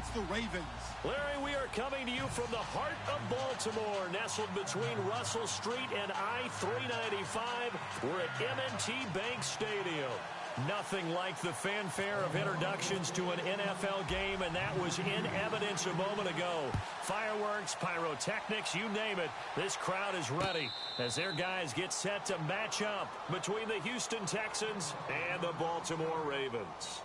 against the Ravens. Larry, we are coming to you from the heart of Baltimore, nestled between Russell Street and I-395. We're at M&T Bank Stadium. Nothing like the fanfare of introductions to an NFL game, and that was in evidence a moment ago. Fireworks, pyrotechnics, you name it. This crowd is ready as their guys get set to match up between the Houston Texans and the Baltimore Ravens.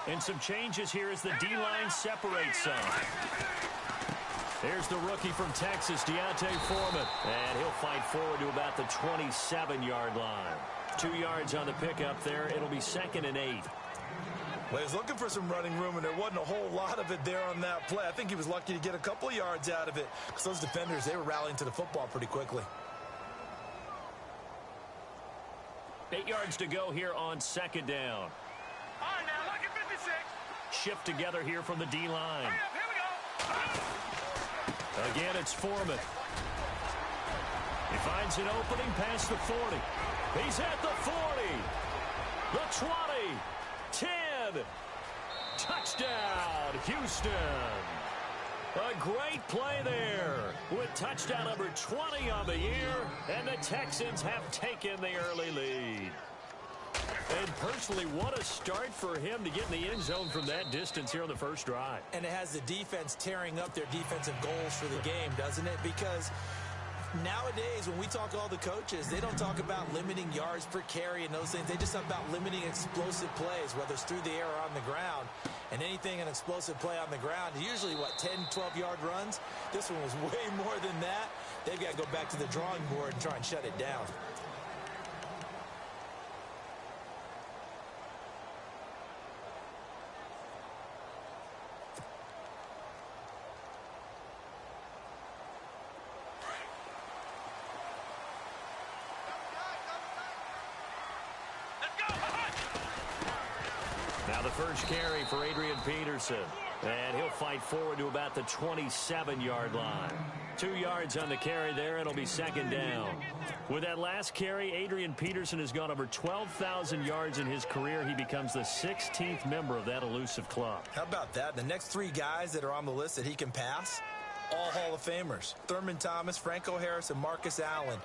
And some changes here as the D-line separates some. There's the rookie from Texas, Deontay Foreman. And he'll fight forward to about the 27-yard line. 2 yards on the pickup there. It'll be 2nd and 8. Well, he's looking for some running room, and there wasn't a whole lot of it there on that play. I think he was lucky to get a couple of yards out of it because those defenders, they were rallying to the football pretty quickly. 8 yards to go here on 2nd down. All right, now, look at 56. Shift together here from the D-line. Hurry up, here we go. Again, it's Foreman. He finds an opening past the 40. He's at the 40. The 20. 10. Touchdown, Houston. A great play there with touchdown number 20 on the year, and the Texans have taken the early lead. And personally, what a start for him to get in the end zone from that distance here on the first drive. And it has the defense tearing up their defensive goals for the game, doesn't it? Because nowadays, when we talk to all the coaches, they don't talk about limiting yards per carry and those things. They just talk about limiting explosive plays, whether it's through the air or on the ground. And anything an explosive play on the ground, usually, 10, 12-yard runs? This one was way more than that. They've got to go back to the drawing board and try and shut it down. Now the first carry for Adrian Peterson. And he'll fight forward to about the 27-yard line. 2 yards on the carry there. It'll be 2nd down. With that last carry, Adrian Peterson has gone over 12,000 yards in his career. He becomes the 16th member of that elusive club. How about that? The next 3 guys that are on the list that he can pass, all Hall of Famers. Thurman Thomas, Franco Harris, and Marcus Allen.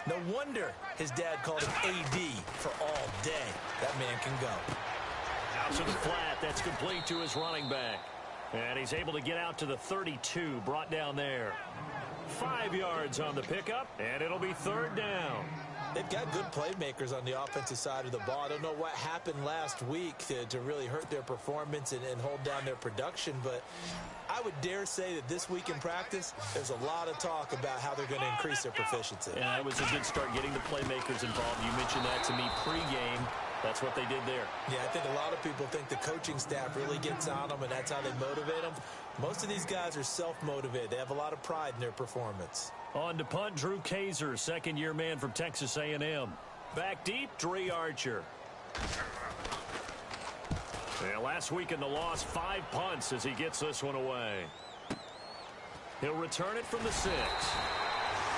No wonder his dad called him AD for all day. That man can go. Out to the flat. That's complete to his running back. And he's able to get out to the 32, brought down there. 5 yards on the pickup, and it'll be 3rd down. They've got good playmakers on the offensive side of the ball. I don't know what happened last week to really hurt their performance and hold down their production, but I would dare say that this week in practice, there's a lot of talk about how they're going to increase their proficiency. Yeah, it was a good start getting the playmakers involved. You mentioned that to me pregame. That's what they did there. Yeah, I think a lot of people think the coaching staff really gets on them, and that's how they motivate them. Most of these guys are self-motivated. They have a lot of pride in their performance. On to punt, Drew Kaiser, second-year man from Texas A&M. Back deep, Dre Archer. Yeah, last week in the loss, 5 punts as he gets this one away. He'll return it from the 6.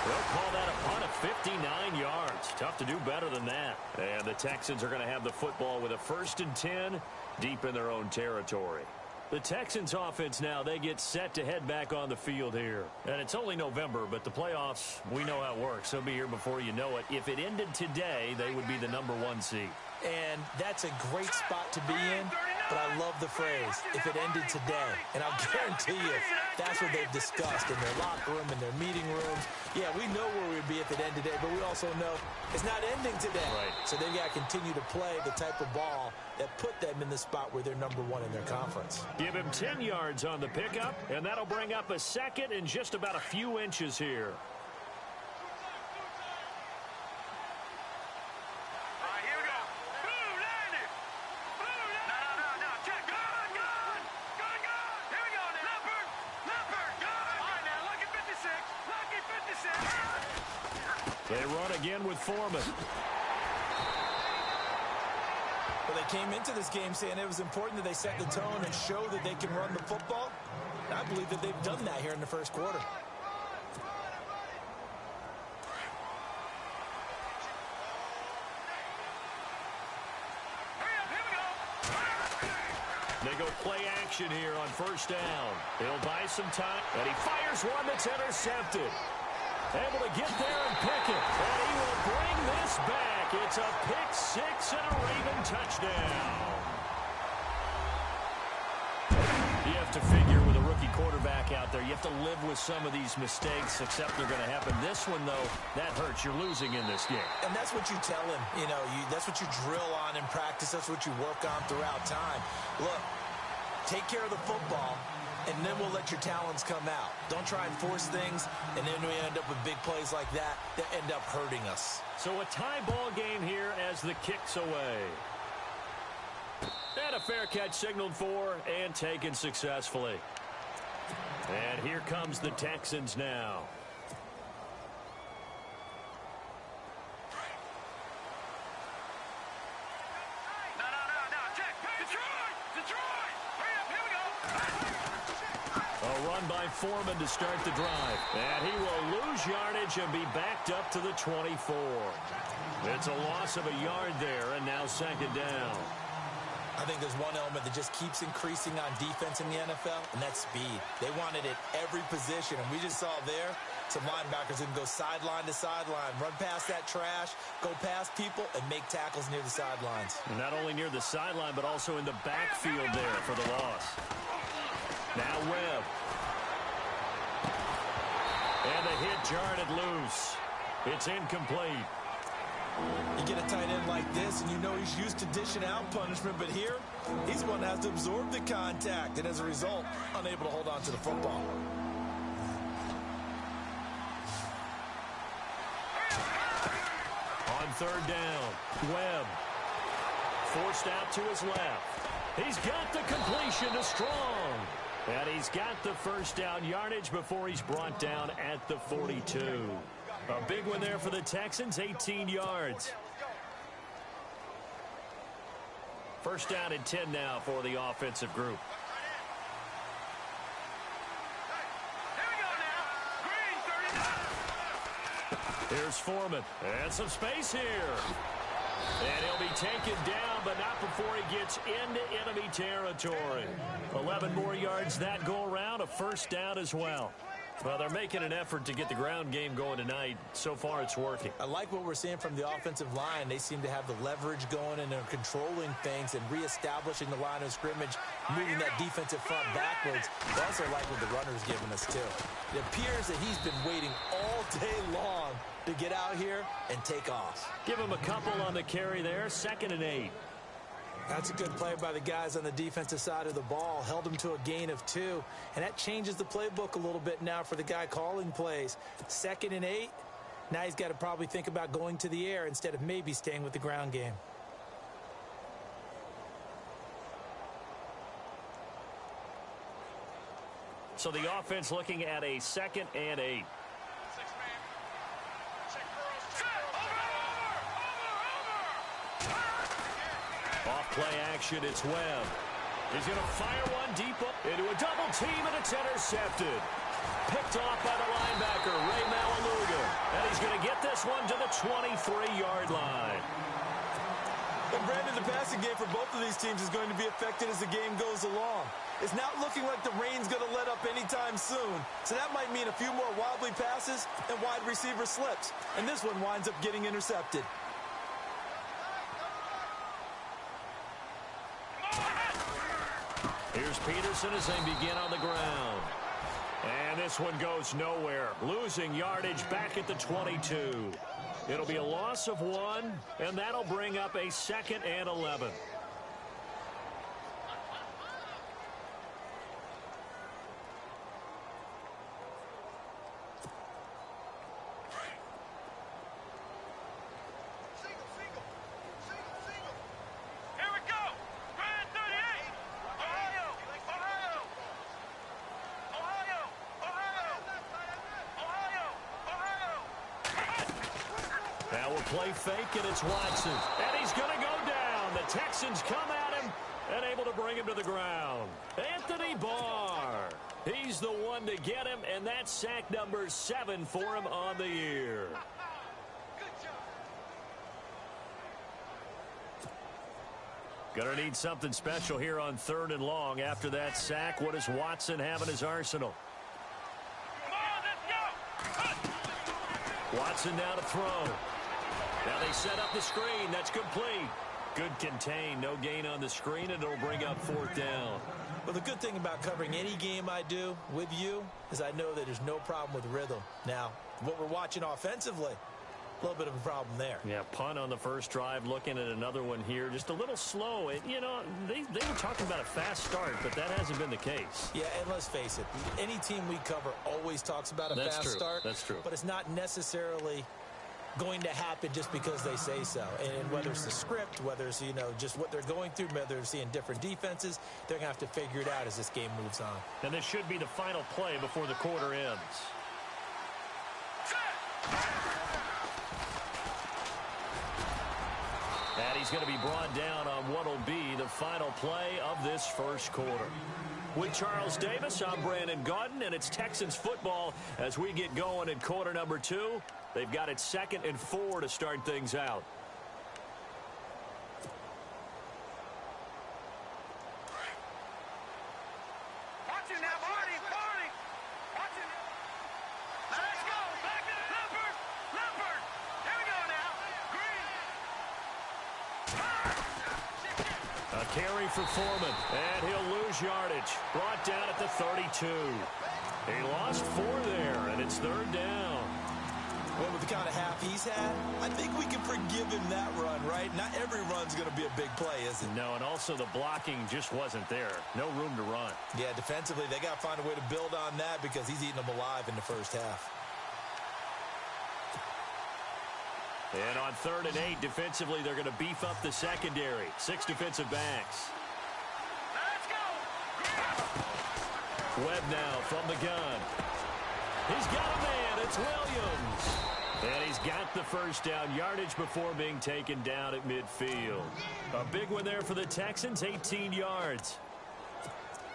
They'll call that a punt of 59 yards. Tough to do better than that. And the Texans are going to have the football with a 1st and 10 deep in their own territory. The Texans offense now, they get set to head back on the field here. And it's only November, but the playoffs, we know how it works. They'll be here before you know it. If it ended today, they would be the #1 seed. And that's a great spot to be in, but I love the phrase, if it ended today. And I'll guarantee you, that's what they've discussed in their locker room, in their meeting rooms. Yeah, we know where we'd be if it ended today, but we also know it's not ending today. Right. So they've got to continue to play the type of ball that put them in the spot where they're #1 in their conference. Give him 10 yards on the pickup, and that'll bring up a 2nd and just about a few inches here. They run again with Foreman. Well, they came into this game saying it was important that they set the tone and show that they can run the football. And I believe that they've done that here in the first quarter. They go play action here on first down. He'll buy some time, and he fires one that's intercepted. Able to get there and pick it. And he will bring this back. It's a pick six and a Raven touchdown. You have to figure with a rookie quarterback out there, you have to live with some of these mistakes, except they're going to happen. This one, though, that hurts. You're losing in this game. And that's what you tell him. You know, that's what you drill on in practice. That's what you work on throughout time. Look, take care of the football, and then we'll let your talents come out. Don't try and force things, and then we end up with big plays like that end up hurting us. So a tie ball game here as the kick's away. And a fair catch signaled for and taken successfully. And here comes the Texans now. A run by Foreman to start the drive. And he will lose yardage and be backed up to the 24. It's a loss of a yard there, and now second down. I think there's one element that just keeps increasing on defense in the NFL, and that's speed. They want it at every position, and we just saw there some linebackers who can go sideline to sideline, run past that trash, go past people, and make tackles near the sidelines. And not only near the sideline, but also in the backfield there for the loss. Now Webb. And the hit jarred it loose. It's incomplete. You get a tight end like this, and you know he's used to dishing out punishment, but here, he's the one that has to absorb the contact, and as a result, unable to hold on to the football. On third down, Webb. Forced out to his left. He's got the completion to Strong. And he's got the first down yardage before he's brought down at the 42. A big one there for the Texans, 18 yards. First down and 10 now for the offensive group. Here's Foreman. And some space here. And he'll be taken down, but not before he gets into enemy territory. 11 more yards that go around, a first down as well. Well, they're making an effort to get the ground game going tonight. So far, it's working. I like what we're seeing from the offensive line. They seem to have the leverage going, and they're controlling things and reestablishing the line of scrimmage, moving that defensive front backwards. I also like what the runner's giving us, too. It appears that he's been waiting all day long to get out here and take off. Give him a couple on the carry there, 2nd and 8. That's a good play by the guys on the defensive side of the ball. Held him to a gain of 2. And that changes the playbook a little bit now for the guy calling plays. 2nd and 8. Now he's got to probably think about going to the air instead of maybe staying with the ground game. So the offense looking at a 2nd and 8. Off play action, it's Webb. He's going to fire one deep into a double team, and it's intercepted. Picked off by the linebacker, Ray Malaluga. And he's going to get this one to the 23-yard line. And Brandon, the passing game for both of these teams is going to be affected as the game goes along. It's not looking like the rain's going to let up anytime soon. So that might mean a few more wobbly passes and wide receiver slips. And this one winds up getting intercepted. Here's Peterson as they begin on the ground. And this one goes nowhere. Losing yardage back at the 22. It'll be a loss of 1, and that'll bring up a 2nd and 11. play fake, and it's Watson. And he's going to go down. The Texans come at him and able to bring him to the ground. Anthony Barr. He's the one to get him, and that's sack number 7 for him on the year. Gonna need something special here on 3rd and long. After that sack, what does Watson have in his arsenal? Watson now to throw. Now they set up the screen. That's complete. Good contain. No gain on the screen, and it'll bring up 4th down. Well, the good thing about covering any game I do with you is I know that there's no problem with rhythm. Now, what we're watching offensively, a little bit of a problem there. Yeah, punt on the first drive, looking at another one here. Just a little slow. You know, they were talking about a fast start, but that hasn't been the case. Yeah, and let's face it, any team we cover always talks about a fast start. That's true. But it's not necessarily going to happen just because they say so. And whether it's the script, whether it's, you know, just what they're going through, whether they're seeing different defenses, they're going to have to figure it out as this game moves on. And this should be the final play before the quarter ends. And he's going to be brought down on what will be the final play of this first quarter. With Charles Davis, I'm Brandon Gaudin, and it's Texans football as we get going in quarter number 2. They've got it 2nd and 4 to start things out. Watch it now, Barney. Watch it. Let's go. Back to Leopard. Here we go now. Green. A carry for Foreman, and he'll lose yardage. Brought down at the 32. He lost 4 there, and it's 3rd down. Well, with the kind of half he's had, I think we can forgive him that run, right? Not every run's going to be a big play, is it? No, and also the blocking just wasn't there. No room to run. Yeah, defensively, they got to find a way to build on that because he's eating them alive in the first half. And on 3rd and 8, defensively, they're going to beef up the secondary. 6 defensive backs. Let's go. Webb now from the gun. He's got a man. It's Williams. And he's got the first down yardage before being taken down at midfield. A big one there for the Texans, 18 yards.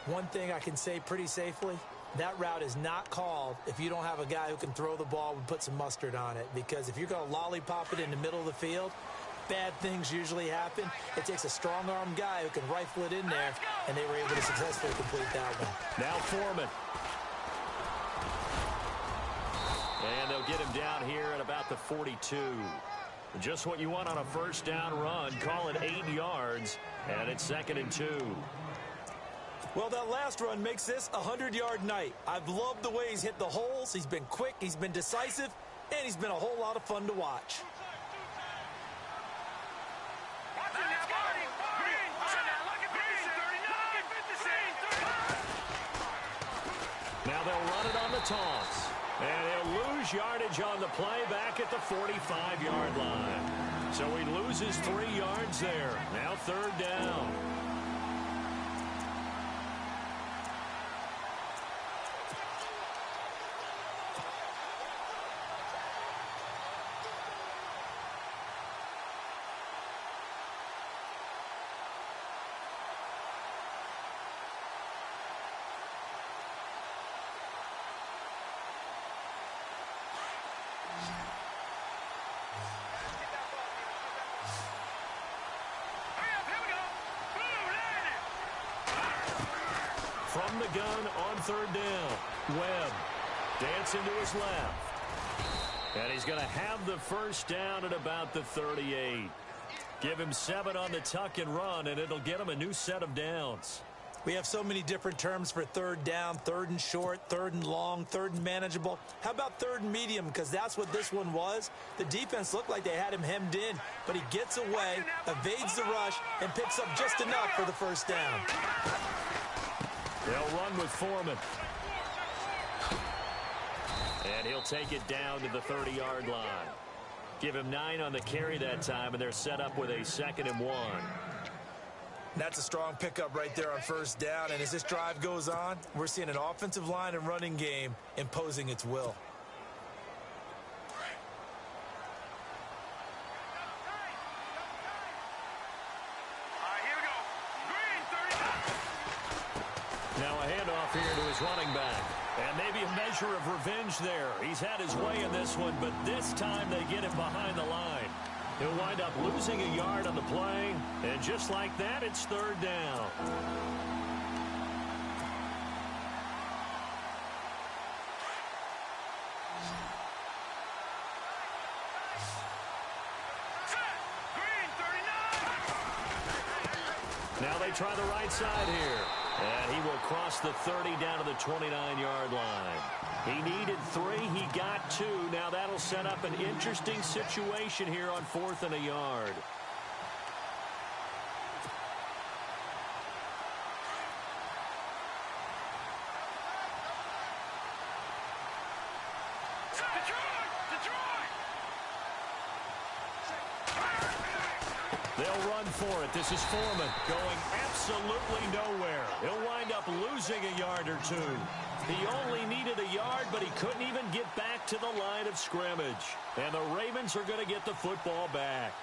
One thing I can say pretty safely, that route is not called if you don't have a guy who can throw the ball and put some mustard on it. Because if you're going to lollipop it in the middle of the field, bad things usually happen. It takes a strong-arm guy who can rifle it in there, and they were able to successfully complete that one. Now Foreman. And they'll get him down here at about the 42. Just what you want on a first down run. Call it 8 yards, and it's 2nd and 2. Well, that last run makes this a 100-yard night. I've loved the way he's hit the holes. He's been quick, he's been decisive, and he's been a whole lot of fun to watch. Watch it now, Barney. Green. Look at Green. Now they'll run it on the toss. And he'll lose yardage on the play back at the 45-yard line. So he loses 3 yards there. Now 3rd down. From the gun on 3rd down. Webb dancing to his left. And he's going to have the first down at about the 38. Give him 7 on the tuck and run, and it'll get him a new set of downs. We have so many different terms for 3rd down, 3rd and short, 3rd and long, 3rd and manageable. How about 3rd and medium? Because that's what this one was. The defense looked like they had him hemmed in, but he gets away, evades the rush, and picks up just enough for the first down. They'll run with Foreman. And he'll take it down to the 30-yard line. Give him 9 on the carry that time, and they're set up with a 2nd and 1. That's a strong pickup right there on first down, and as this drive goes on, we're seeing an offensive line and running game imposing its will. off here to his running back. And maybe a measure of revenge there. He's had his way in this one, but this time they get him behind the line. He'll wind up losing a yard on the play, and just like that, it's third down. Now they try the right side here. And he will cross the 30 down to the 29-yard line. He needed 3. He got 2. Now that'll set up an interesting situation here on 4th and a yard. They'll run for it. This is Foreman going absolutely nowhere. He'll wind up losing a yard or 2. He only needed a yard, but he couldn't even get back to the line of scrimmage. And the Ravens are going to get the football back.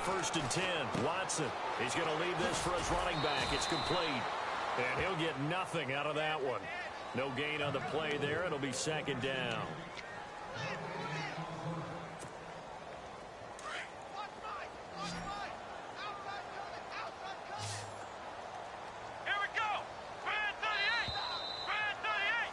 First and 10, Watson. He's going to leave this for his running back. It's complete. And he'll get nothing out of that one. No gain on the play there. It'll be second down. Here we go. Brand 38. Brand 38.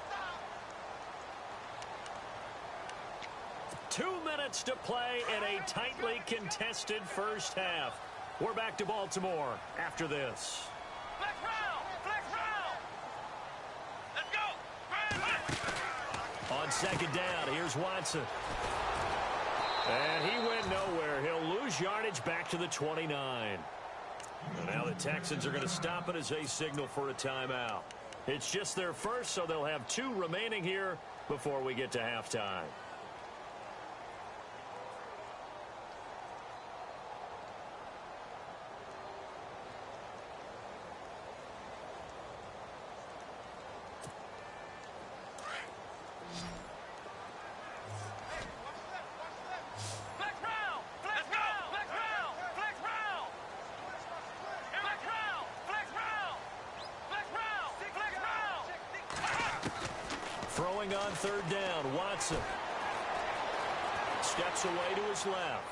2 minutes to play in a tightly contested first half. We're back to Baltimore after this. Flex round. Flex round. Let's go. On second down, here's Watson. And he went nowhere. He'll lose yardage back to the 29. And now the Texans are going to stop it as they signal for a timeout. It's just their first, so they'll have 2 remaining here before we get to halftime. Throwing on third down, Watson. Steps away to his left.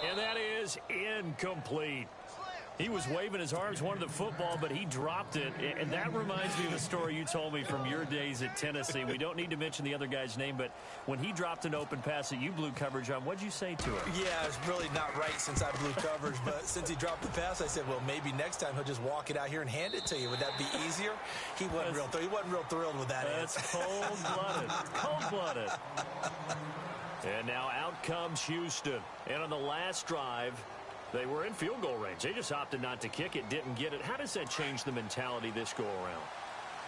And that is incomplete. He was waving his arms, wanted the football, but he dropped it. And that reminds me of a story you told me from your days at Tennessee. We don't need to mention the other guy's name, but when he dropped an open pass that you blew coverage on, what'd you say to him? Yeah, it's really not right since I blew coverage, but since he dropped the pass, I said, well, maybe next time he'll just walk it out here and hand it to you. Would that be easier? He wasn't real thrilled with that. That's cold-blooded. Cold-blooded. And now out comes Houston. And on the last drive, they were in field goal range. They just opted not to kick it, didn't get it. How does that change the mentality this go around?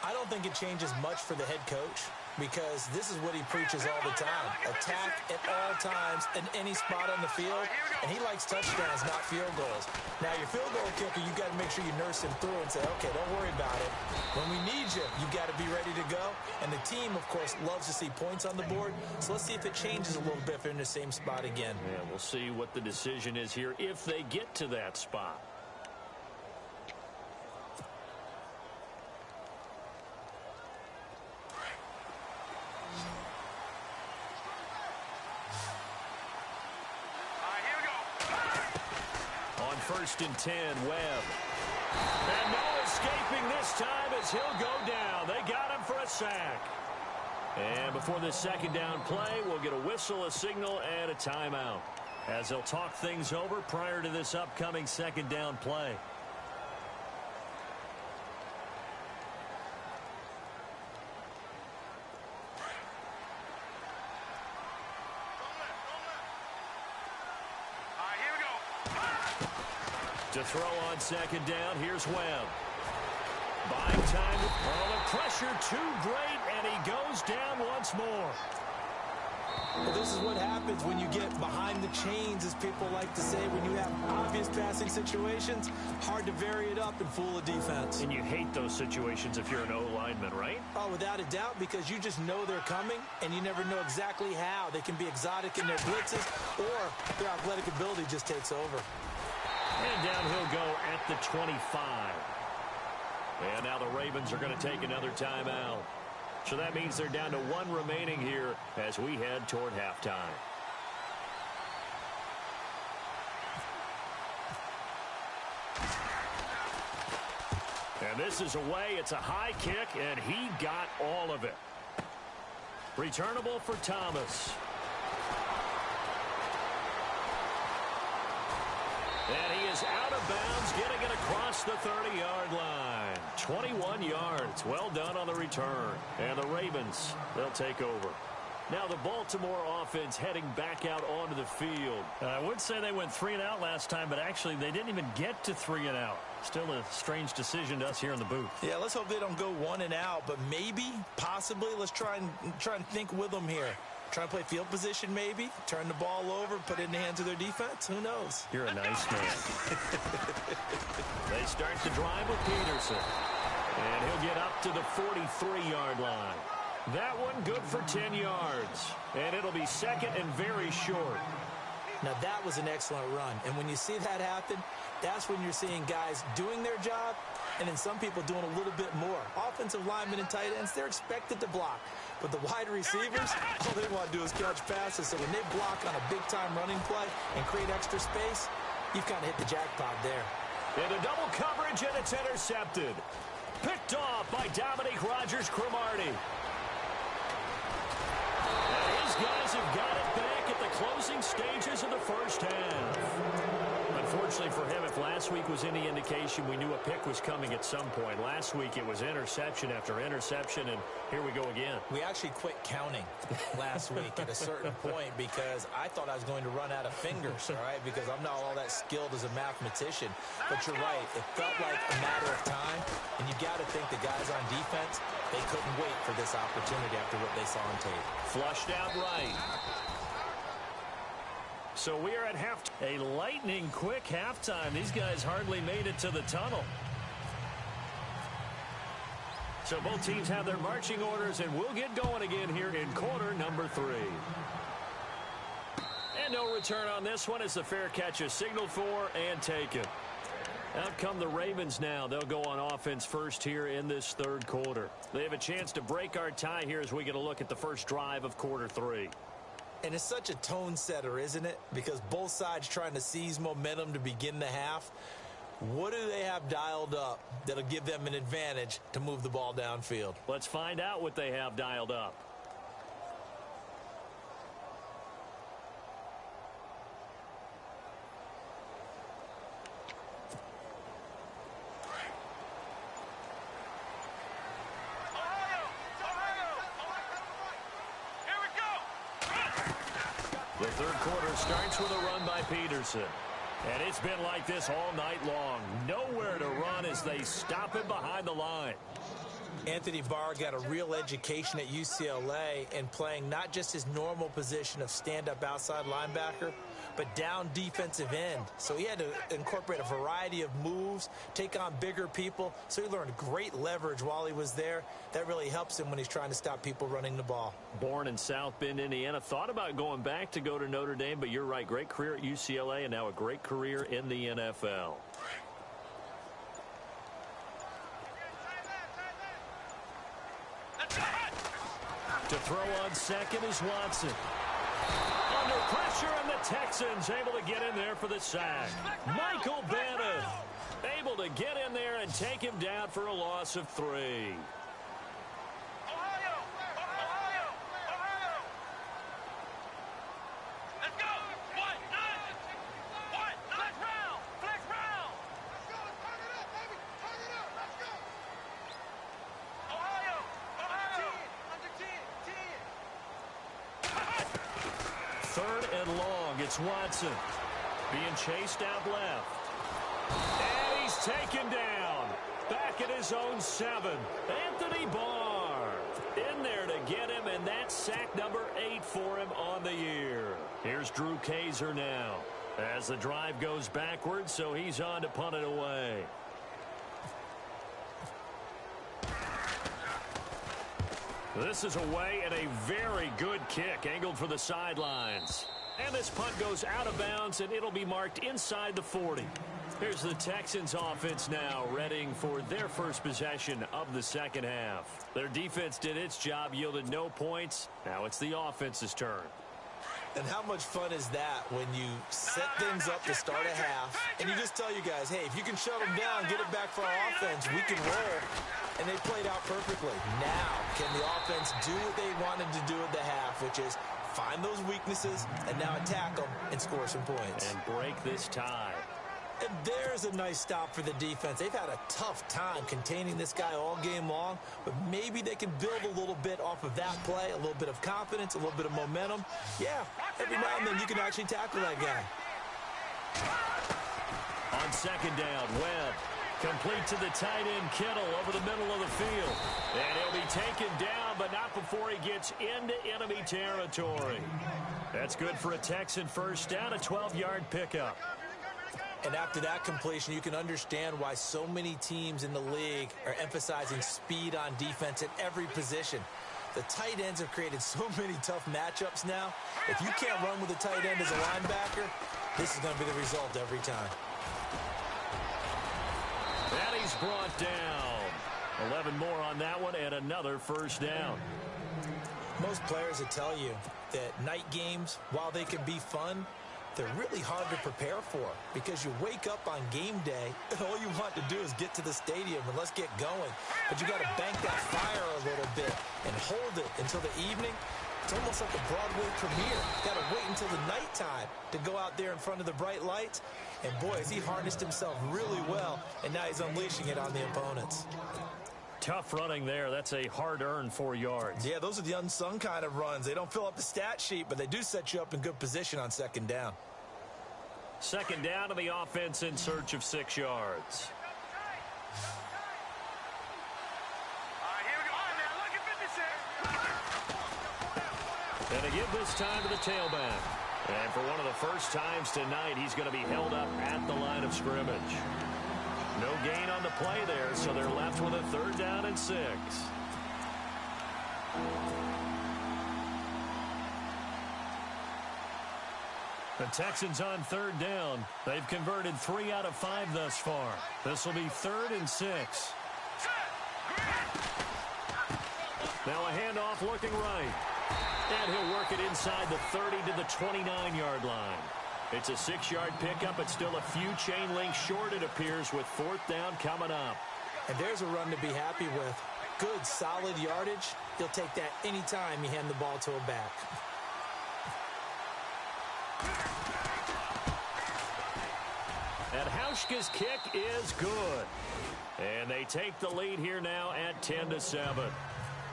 I don't think it changes much for the head coach because this is what he preaches all the time. Attack at all times in any spot on the field, and he likes touchdowns, not field goals. Now, your field goal kicker, you got to make sure you nurse him through and say, okay, don't worry about it. When we need you, you got to be ready to go. And the team, of course, loves to see points on the board. So let's see if it changes a little bit if they're in the same spot again. Yeah, we'll see what the decision is here if they get to that spot. First and 10, Webb. And no escaping this time as he'll go down. They got him for a sack. And before this second down play, we'll get a whistle, a signal, and a timeout as they'll talk things over prior to this upcoming second down play. To throw on second down, here's Webb. Buying time. Oh, the pressure too great, and he goes down once more. Well, this is what happens when you get behind the chains, as people like to say. When you have obvious passing situations, hard to vary it up and fool a defense. And you hate those situations if you're an O-lineman, right? Oh, without a doubt, because you just know they're coming, and you never know exactly how. They can be exotic in their blitzes, or their athletic ability just takes over. And down he'll go at the 25. And now the Ravens are going to take another timeout. So that means they're down to one remaining here as we head toward halftime. And this is away. It's a high kick, and he got all of it. Returnable for Thomas. And he is out of bounds, getting it across the 30-yard line. 21 yards. Well done on the return. And the Ravens, they'll take over. Now the Baltimore offense heading back out onto the field. I would say they went 3 and out last time, but actually they didn't even get to 3 and out. Still a strange decision to us here in the booth. Yeah, let's hope they don't go 1 and out, but maybe, possibly, let's try and think with them here. Try and play field position maybe, turn the ball over, put it in the hands of their defense. Who knows? You're a nice man. They start the drive with Peterson. And he'll get up to the 43-yard line. That one good for 10 yards. And it'll be second and very short. Now, that was an excellent run. And when you see that happen, that's when you're seeing guys doing their job and then some people doing a little bit more. Offensive linemen and tight ends, they're expected to block. But the wide receivers, all they want to do is catch passes. So when they block on a big-time running play and create extra space, you've kind of hit the jackpot there. Into double coverage, and it's intercepted. Picked off by Dominique Rodgers-Cromartie. And his guys have got it back at the closing stages of the first half. Unfortunately for him, if last week was any indication, we knew a pick was coming at some point. Last week it was interception after interception, and here we go again. We actually quit counting last week at a certain point because I thought I was going to run out of fingers, all right, because I'm not all that skilled as a mathematician. But you're right. It felt like a matter of time, and you got to think the guys on defense, they couldn't wait for this opportunity after what they saw on tape. Flushed out right. So we are at half. A lightning quick halftime. These guys hardly made it to the tunnel. So both teams have their marching orders, and we'll get going again here in quarter number 3. And no return on this one as the fair catch is signaled for and taken. Out come the Ravens now. They'll go on offense first here in this third quarter. They have a chance to break our tie here as we get a look at the first drive of quarter 3. And it's such a tone setter, isn't it? Because both sides trying to seize momentum to begin the half. What do they have dialed up that'll give them an advantage to move the ball downfield? Let's find out what they have dialed up. The third quarter starts with a run by Peterson. And it's been like this all night long. Nowhere to run as they stop him behind the line. Anthony Barr got a real education at UCLA in playing not just his normal position of stand-up outside linebacker, but down defensive end. So he had to incorporate a variety of moves, take on bigger people. So he learned great leverage while he was there. That really helps him when he's trying to stop people running the ball. Born in South Bend, Indiana. Thought about going back to go to Notre Dame, but you're right. Great career at UCLA and now a great career in the NFL. To throw on second is Watson. Under pressure, and the Texans able to get in there for the sack. Michael Bannon able to get in there and take him down for a loss of 3. Third and long, it's Watson being chased out left. And he's taken down. Back at his own 7, Anthony Barr. In there to get him, and that's sack number 8 for him on the year. Here's Drew Kaiser now as the drive goes backwards, so he's on to punt it away. This is away and a very good kick angled for the sidelines. And this punt goes out of bounds, and it'll be marked inside the 40. Here's the Texans offense now, readying for their first possession of the second half. Their defense did its job, yielded no points. Now it's the offense's turn. And how much fun is that when you set things up to start a half, and you just tell you guys, hey, if you can shut them down, get it back for our offense, we can roll. And they played out perfectly. Now, can the offense do what they wanted to do at the half, which is find those weaknesses and now attack them and score some points. And break this tie. And there's a nice stop for the defense. They've had a tough time containing this guy all game long, but maybe they can build a little bit off of that play, a little bit of confidence, a little bit of momentum. Yeah, every now and then you can actually tackle that guy. On second down, Webb. Complete to the tight end, Kittle, over the middle of the field. And he'll be taken down, but not before he gets into enemy territory. That's good for a Texan first down, a 12-yard pickup. And after that completion, you can understand why so many teams in the league are emphasizing speed on defense at every position. The tight ends have created so many tough matchups now. If you can't run with a tight end as a linebacker, this is going to be the result every time. And he's brought down. 11 more on that one and another first down. Most players will tell you that night games, while they can be fun, they're really hard to prepare for because you wake up on game day and all you want to do is get to the stadium and let's get going. But you got to bank that fire a little bit and hold it until the evening. It's almost like a Broadway premiere. Got to wait until the nighttime to go out there in front of the bright lights. And boy, has he harnessed himself really well, and now he's unleashing it on the opponents. Tough running there. That's a hard-earned 4 yards. Yeah, those are the unsung kind of runs. They don't fill up the stat sheet, but they do set you up in good position on second down. Second down to the offense in search of 6 yards. And again this time to the tailback. And for one of the first times tonight, he's going to be held up at the line of scrimmage. No gain on the play there, so they're left with a 3rd down and 6. The Texans on 3rd down. They've converted 3 out of 5 thus far. This will be 3rd and 6. Now a handoff looking right. And he'll work it inside the 30 to the 29-yard line. It's a 6-yard pickup, but still a few chain links short, it appears, with 4th down coming up. And there's a run to be happy with. Good, solid yardage. He'll take that anytime you hand the ball to a back. And Hauschka's kick is good. And they take the lead here now at 10-7.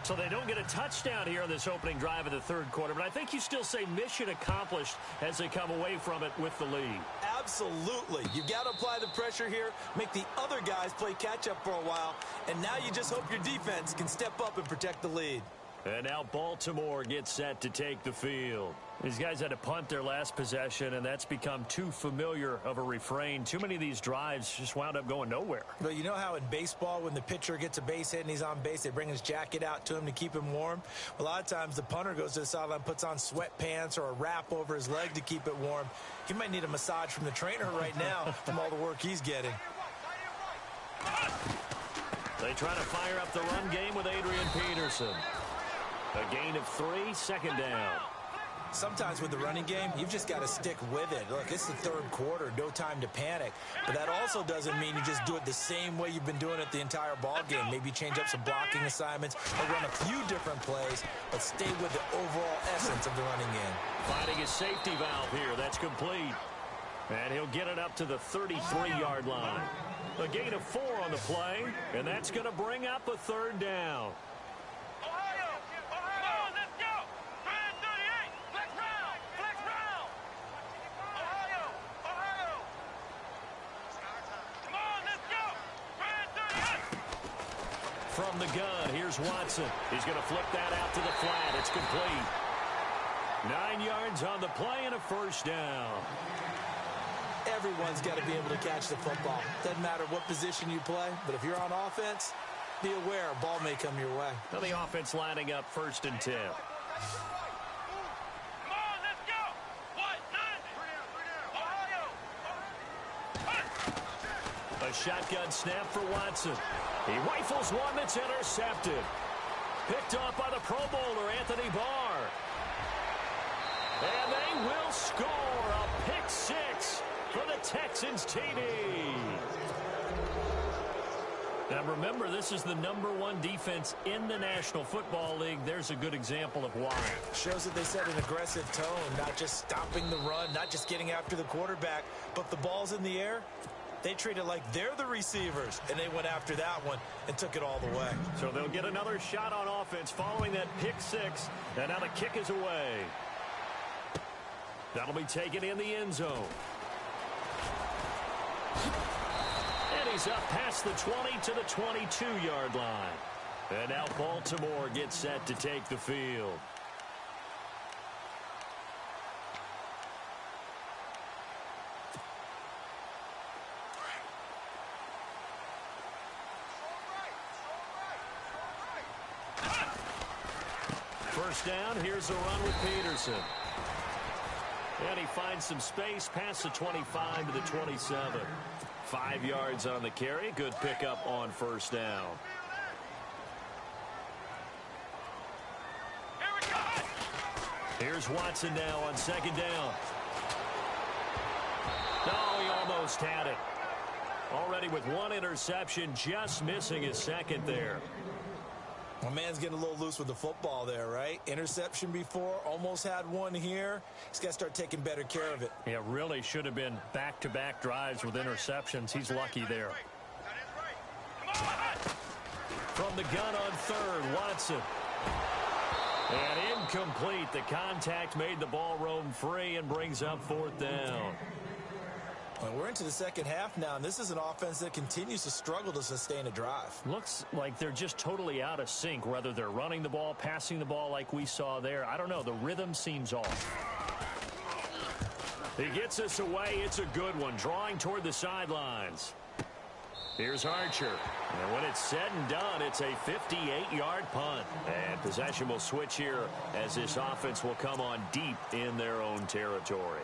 So they don't get a touchdown here in this opening drive of the 3rd quarter, but I think you still say mission accomplished as they come away from it with the lead. Absolutely. You've got to apply the pressure here, make the other guys play catch-up for a while, and now you just hope your defense can step up and protect the lead. And now Baltimore gets set to take the field. These guys had to punt their last possession, and that's become too familiar of a refrain. Too many of these drives just wound up going nowhere. But you know how in baseball, when the pitcher gets a base hit and he's on base, they bring his jacket out to him to keep him warm? A lot of times the punter goes to the sideline, puts on sweatpants or a wrap over his leg to keep it warm. He might need a massage from the trainer right now from all the work he's getting. They try to fire up the run game with Adrian Peterson. A gain of 3, 2nd down. Sometimes with the running game, you've just got to stick with it. Look, it's the 3rd quarter, no time to panic. But that also doesn't mean you just do it the same way you've been doing it the entire ball game. Maybe change up some blocking assignments or run a few different plays, but stay with the overall essence of the running game. Finding his safety valve here. That's complete. And he'll get it up to the 33-yard line. A gain of 4 on the play, and that's going to bring up a 3rd down. From the gun, here's Watson. He's going to flip that out to the flat. It's complete. 9 yards on the play and a first down. Everyone's got to be able to catch the football. Doesn't matter what position you play, but if you're on offense, be aware a ball may come your way. Now the offense lining up 1st and 10. A shotgun snap for Watson. He rifles one that's intercepted. Picked off by the Pro Bowler, Anthony Barr. And they will score a pick 6 for the Texans TD. Now remember, this is the #1 defense in the National Football League. There's a good example of why. Shows that they set an aggressive tone, not just stopping the run, not just getting after the quarterback, but the ball's in the air. They treat it like they're the receivers, and they went after that one and took it all the way. So they'll get another shot on offense following that pick 6, and now the kick is away. That'll be taken in the end zone. And he's up past the 20 to the 22-yard line. And now Baltimore gets set to take the field. First down, here's a run with Peterson. And he finds some space past the 25 to the 27. 5 yards on the carry. Good pickup on first down. Here's Watson now on 2nd down. Oh, he almost had it. Already with 1 interception, just missing his 2nd there. My man's getting a little loose with the football there, right? Interception before, almost had 1 here. He's got to start taking better care of it. Yeah, really should have been back-to-back drives with interceptions. He's lucky there. From the gun on 3rd, Watson. And incomplete. The contact made the ball roam free and brings up 4th down. Well, we're into the 2nd half now, and this is an offense that continues to struggle to sustain a drive. Looks like they're just totally out of sync, whether they're running the ball, passing the ball like we saw there. I don't know. The rhythm seems off. He gets us away. It's a good one, drawing toward the sidelines. Here's Archer. And when it's said and done, it's a 58-yard punt. And possession will switch here as this offense will come on deep in their own territory.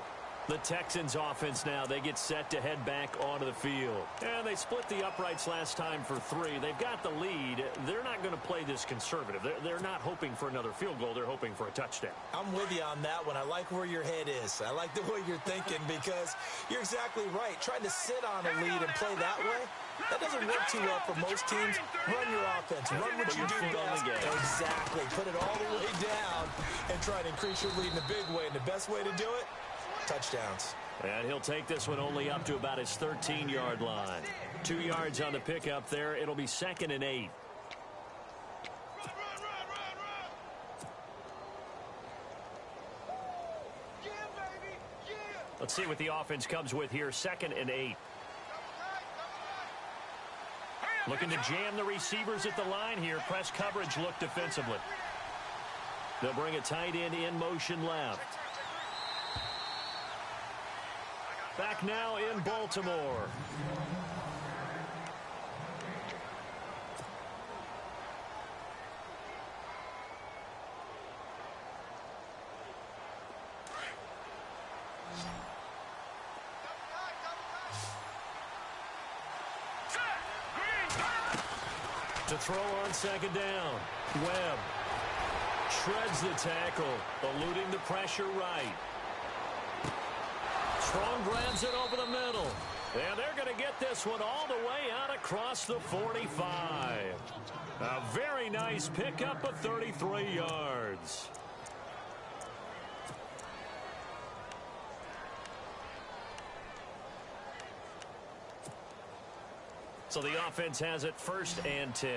The Texans offense now, they get set to head back onto the field. And they split the uprights last time for 3. They've got the lead. They're not going to play this conservative. They're not hoping for another field goal. They're hoping for a touchdown. I'm with you on that one. I like where your head is. I like the way you're thinking because you're exactly right. Trying to sit on a lead and play that way, that doesn't work too well for most teams. Run your offense. Run what you do best. Exactly. Put it all the way down and try to increase your lead in a big way. And the best way to do it, touchdowns. And he'll take this one only up to about his 13-yard line. 2 yards on the pickup there. It'll be 2nd and 8. Let's see what the offense comes with here. 2nd and 8. Looking to jam the receivers at the line here. Press coverage look defensively. They'll bring a tight end in motion left. Back now in Baltimore. To throw on 2nd down. Webb shreds the tackle, eluding the pressure right. Strong grabs it over the middle. And they're going to get this one all the way out across the 45. A very nice pickup of 33 yards. So the offense has it 1st and 10.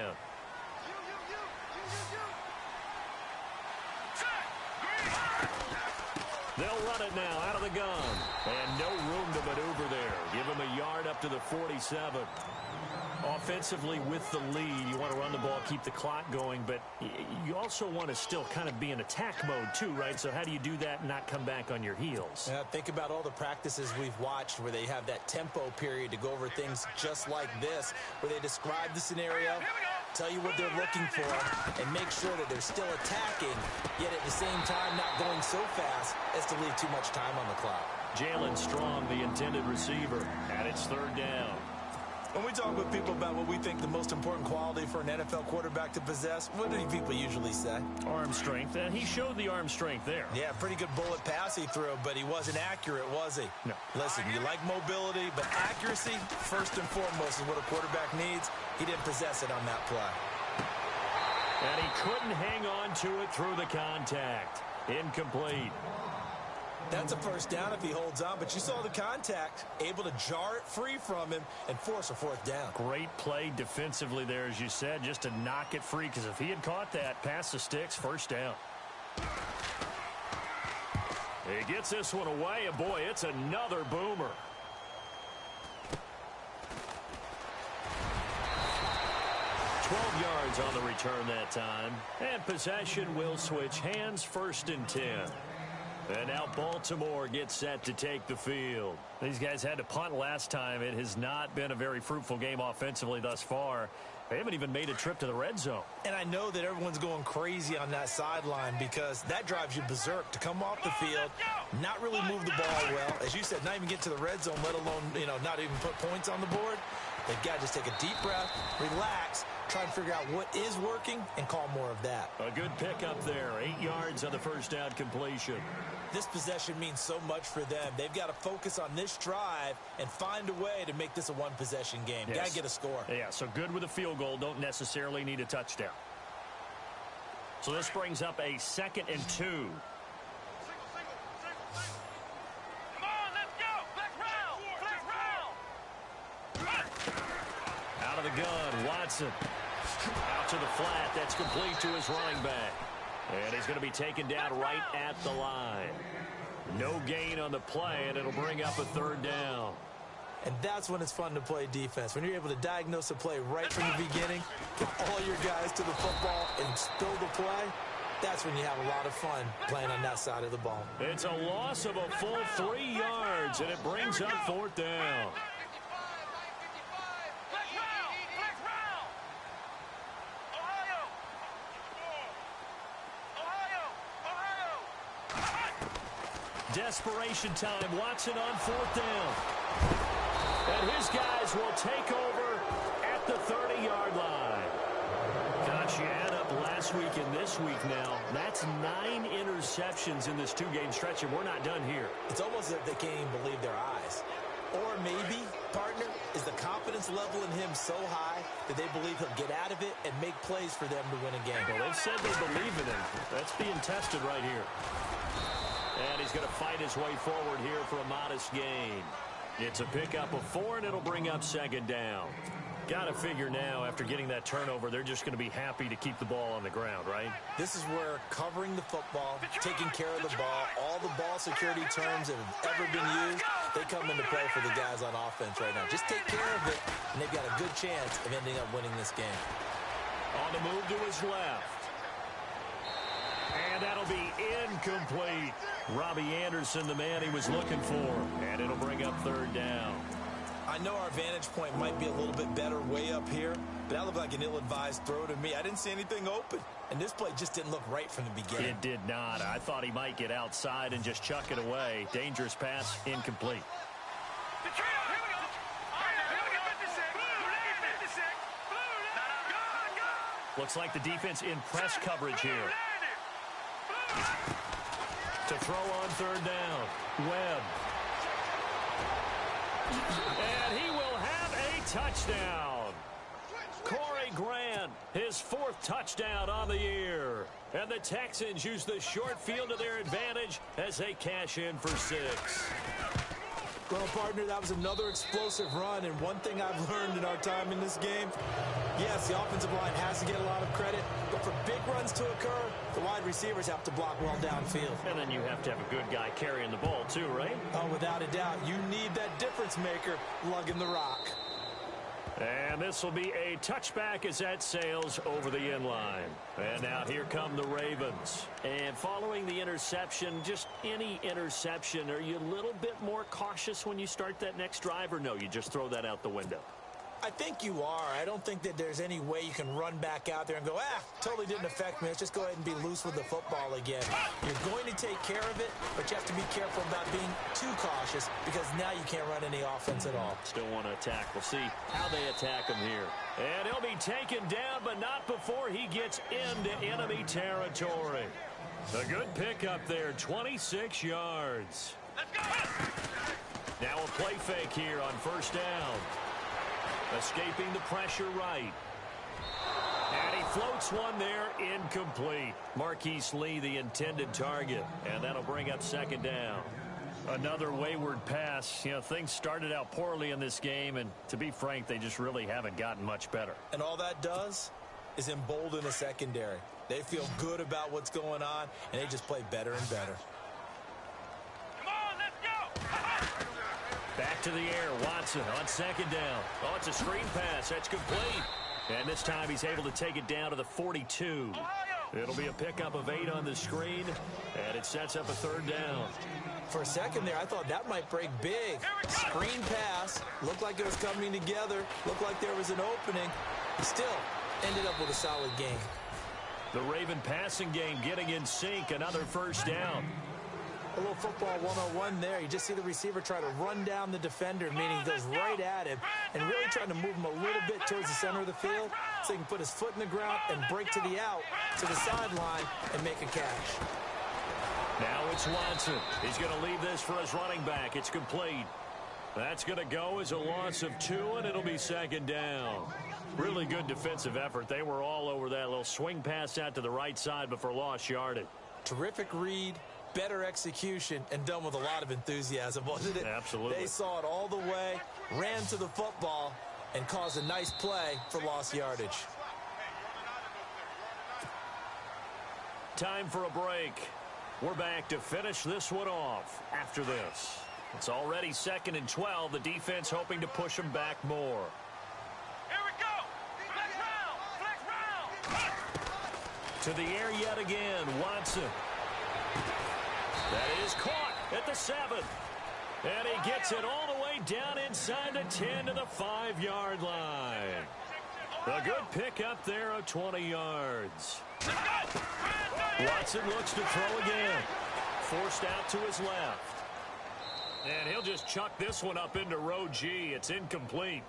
They'll run it now out of the gun. And no room to maneuver there. Give him a yard up to the 47. Offensively with the lead, you want to run the ball, keep the clock going, but you also want to still kind of be in attack mode too, right? So how do you do that and not come back on your heels? Yeah, think about all the practices we've watched where they have that tempo period to go over things just like this, where they describe the scenario, tell you what they're looking for, and make sure that they're still attacking, yet at the same time not going so fast as to leave too much time on the clock. Jalen Strong, the intended receiver, and it's third down. When we talk with people about what we think the most important quality for an NFL quarterback to possess, what do people usually say? Arm strength, and he showed the arm strength there. Yeah, pretty good bullet pass he threw, but he wasn't accurate, was he? No. Listen, you like mobility, but accuracy, first and foremost, is what a quarterback needs. He didn't possess it on that play. And he couldn't hang on to it through the contact. Incomplete. That's a first down if he holds on, but you saw the contact, able to jar it free from him and force a fourth down. Great play defensively there, as you said, just to knock it free, because if he had caught that, past the sticks, first down. He gets this one away, and boy, it's another boomer. Yards on the return that time, and possession will switch hands, 1st and 10. And now Baltimore gets set to take the field. These guys had to punt last time. It has not been a very fruitful game offensively thus far. They haven't even made a trip to the red zone. And I know that everyone's going crazy on that sideline because that drives you berserk to come off the field, not really move the ball well. As you said, not even get to the red zone, let alone, not even put points on the board. They've got to just take a deep breath, relax, try and figure out what is working, and call more of that. A good pickup there. 8 yards on the first down completion. This possession means so much for them. They've got to focus on this drive and find a way to make this a one-possession game. Yes. Got to get a score. Yeah, so good with a field goal. Don't necessarily need a touchdown. So this brings up a 2nd and 2. Come on, let's go. Flex round. Out of the gun, Watson. Out to the flat. That's complete to his running back. And he's going to be taken down right at the line. No gain on the play, and it'll bring up a 3rd down. And that's when it's fun to play defense. When you're able to diagnose a play right from the beginning, get all your guys to the football and spill the play, that's when you have a lot of fun playing on that side of the ball. It's a loss of a full 3 yards, and it brings up 4th down. Desperation time. Watson on 4th down. And his guys will take over at the 30-yard line. Gosh, you add up last week and this week now. That's 9 interceptions in this 2-game stretch, and we're not done here. It's almost as if they can't even believe their eyes. Or maybe, partner, is the confidence level in him so high that they believe he'll get out of it and make plays for them to win a game. Well, they've said they believe in him. That's being tested right here. And he's going to fight his way forward here for a modest gain. It's a pickup of 4, and it'll bring up 2nd down. Got to figure now, after getting that turnover, they're just going to be happy to keep the ball on the ground, right? This is where covering the football, taking care of the ball, all the ball security terms that have ever been used, they come into play for the guys on offense right now. Just take care of it, and they've got a good chance of ending up winning this game. On the move to his left. And that'll be incomplete. Robbie Anderson, the man he was looking for. And it'll bring up 3rd down. I know our vantage point might be a little bit better way up here, but that looked like an ill-advised throw to me. I didn't see anything open, and this play just didn't look right from the beginning. It did not. I thought he might get outside and just chuck it away. Dangerous pass, incomplete. Looks like the defense in press coverage here. To throw on 3rd down. Webb. And he will have a touchdown. Corey Grant, his 4th touchdown on the year. And the Texans use the short field to their advantage as they cash in for 6. Well, partner, that was another explosive run, and one thing I've learned in our time in this game, yes, the offensive line has to get a lot of credit, but for big runs to occur, the wide receivers have to block well downfield. And then you have to have a good guy carrying the ball too, right? Oh, without a doubt. You need that difference maker lugging the rock. And this will be a touchback as that sails over the end line. And now here come the Ravens. And following the interception, just any interception, are you a little bit more cautious when you start that next drive, or no, you just throw that out the window? I think you are. I don't think that there's any way you can run back out there and go, totally didn't affect me. Let's just go ahead and be loose with the football again. You're going to take care of it, but you have to be careful about being too cautious because now you can't run any offense at all. Still want to attack. We'll see how they attack him here. And he'll be taken down, but not before he gets into enemy territory. A good pickup there, 26 yards. Let's go! Now a play fake here on first down. Escaping the pressure right. And he floats one there, incomplete. Marquise Lee, the intended target. And that'll bring up second down. Another wayward pass. You know, things started out poorly in this game, and to be frank, they just really haven't gotten much better. And all that does is embolden the secondary. They feel good about what's going on, and they just play better and better. Come on, let's go! Back to the air, Watson on second down. Oh, it's a screen pass. That's complete. And this time he's able to take it down to the 42. It'll be a pickup of 8 on the screen, and it sets up a third down. For a second there, I thought that might break big. Screen pass. Looked like it was coming together. Looked like there was an opening. Still ended up with a solid game. The Raven passing game getting in sync. Another first down. A little football 101 there. You just see the receiver try to run down the defender, meaning he goes right at him, and really trying to move him a little bit towards the center of the field so he can put his foot in the ground and break to the out, to the sideline, and make a catch. Now it's Watson. He's going to leave this for his running back. It's complete. That's going to go as a loss of 2, and it'll be second down. Really good defensive effort. They were all over that little swing pass out to the right side before lost yardage. Terrific read, better execution, and done with a lot of enthusiasm, wasn't it? Absolutely. They saw it all the way, ran to the football, and caused a nice play for lost yardage. Time for a break. We're back to finish this one off after this. It's already 2nd and 12. The defense hoping to push them back more. Here we go! Flex round! Flex round! To the air yet again, Watson. That is caught at the 7. And he gets it all the way down inside the 10 to the 5-yard line. A good pickup there of 20 yards. Watson looks to throw again. Forced out to his left. And he'll just chuck this one up into row G. It's incomplete.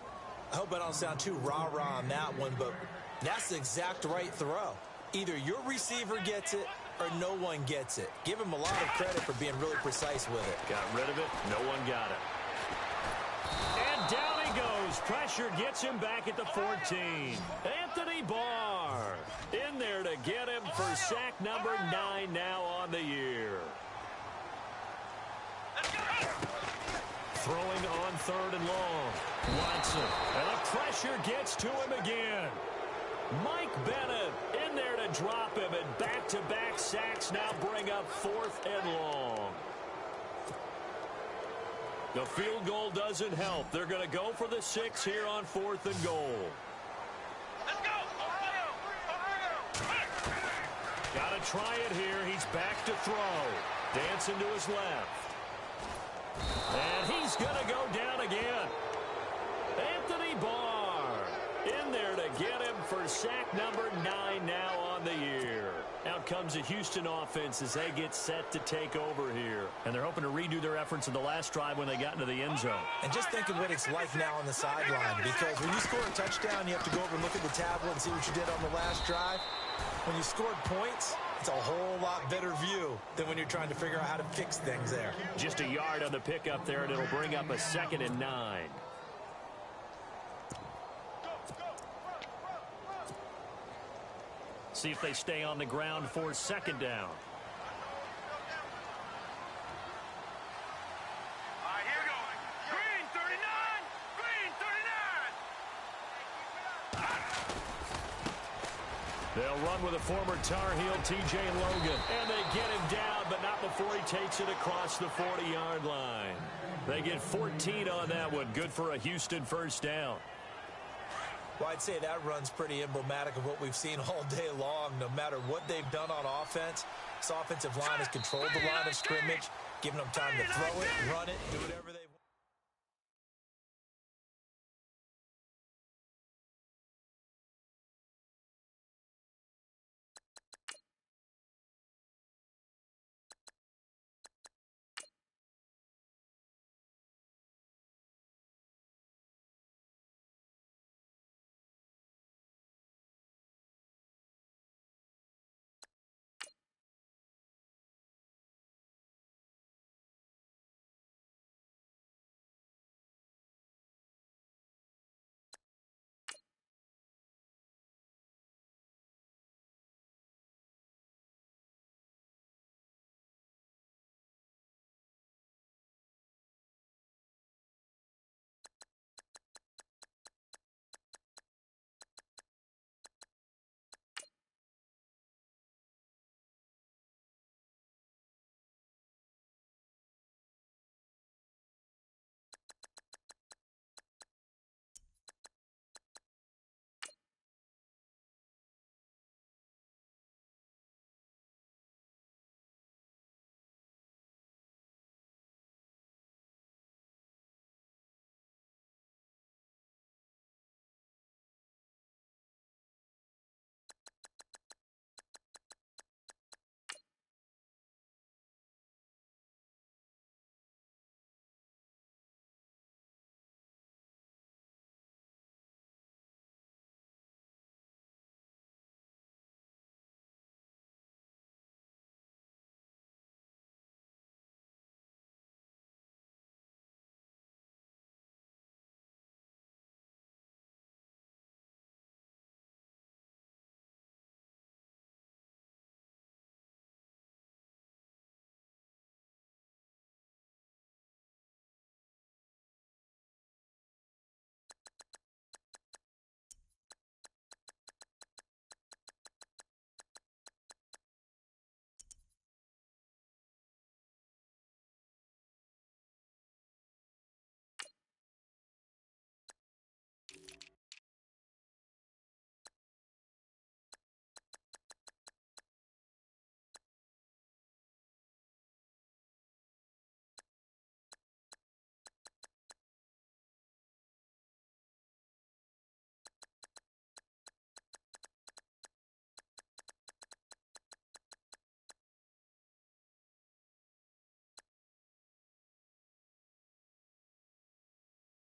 I hope I don't sound too rah-rah on that one, but that's the exact right throw. Either your receiver gets it or no one gets it. Give him a lot of credit for being really precise with it. Got rid of it. No one got it. And down he goes. Pressure gets him back at the 14. Anthony Barr in there to get him for sack number 9 now on the year. Throwing on 3rd and long. Watson. And the pressure gets to him again. Mike Bennett in there to drop him, and back-to-back sacks now bring up 4th and long. The field goal doesn't help. They're going to go for the 6 here on 4th and goal. Let's go! Got to try it here. He's back to throw. Dancing to his left. And he's going to go down again. Anthony Barr in there to get him for sack number 9 now on the year. Out comes the Houston offense as they get set to take over here. And they're hoping to redo their efforts in the last drive when they got into the end zone. And just think of what it's like now on the sideline, because when you score a touchdown, you have to go over and look at the tablet and see what you did on the last drive. When you scored points, it's a whole lot better view than when you're trying to figure out how to fix things there. Just a yard on the pickup there, and it'll bring up a 2nd and 9. See if they stay on the ground for 2nd down. All right, here we go. Green 39! Green 39! They'll run with a former Tar Heel, TJ Logan. And they get him down, but not before he takes it across the 40-yard line. They get 14 on that one. Good for a Houston first down. Well, I'd say that run's pretty emblematic of what we've seen all day long. No matter what they've done on offense, this offensive line has controlled the line of scrimmage, giving them time to throw it, run it, do whatever they